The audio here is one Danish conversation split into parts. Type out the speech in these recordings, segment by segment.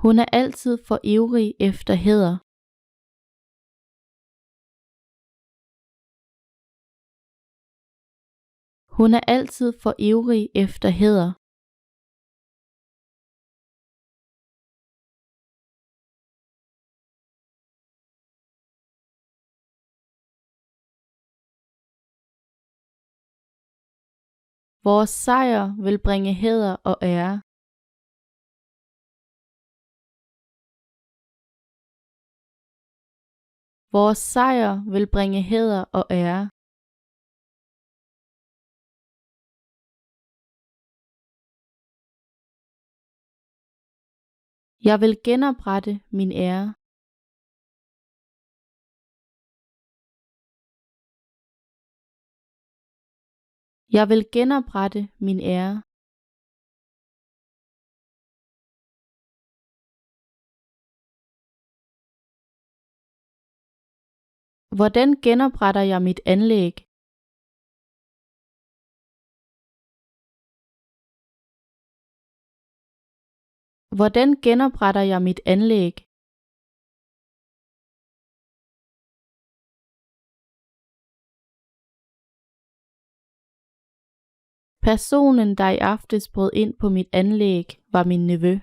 Hun er altid for ivrig efter hæder. Hun er altid for ivrig efter hæder. Vores sejr vil bringe hæder og ære. Vores sejr vil bringe hæder og ære. Jeg vil genoprette min ære. Jeg vil genoprette min ære. Hvordan genopretter jeg mit anlæg? Hvordan genopretter jeg mit anlæg? Personen, der i aftes brød ind på mit anlæg, var min nevø.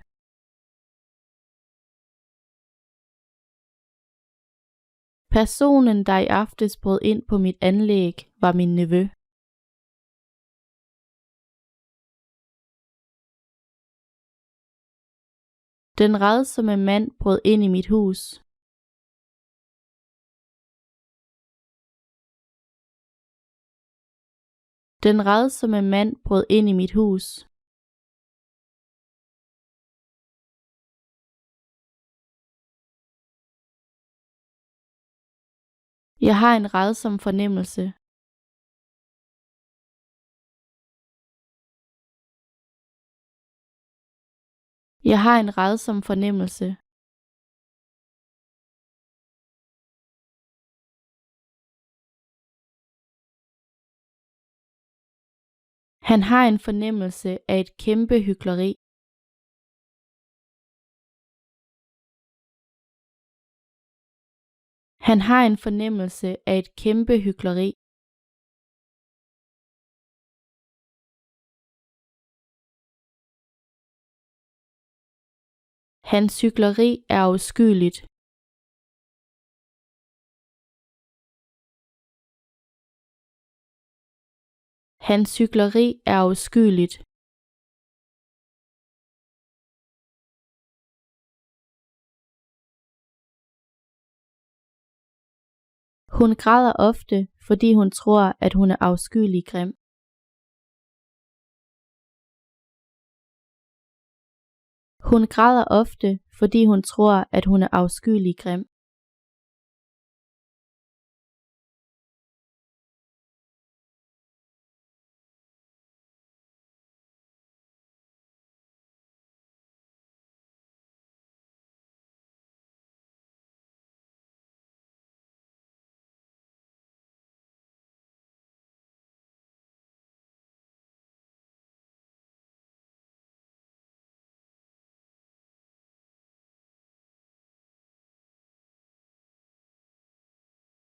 Personen, der i aftes brød ind på mit anlæg, var min nevø. Den rædsomme mand brød ind i mit hus. Den rædsomme mand brød ind i mit hus. Jeg har en rædsom fornemmelse. Jeg har en rædsom fornemmelse. Han har en fornemmelse af et kæmpe hykleri. Han har en fornemmelse af et kæmpe hykleri. Hans hykleri er afskyeligt. Hans hykleri er afskyeligt. Hun græder ofte, fordi hun tror, at hun er afskyelig grim. Hun græder ofte, fordi hun tror, at hun er afskyelig grim.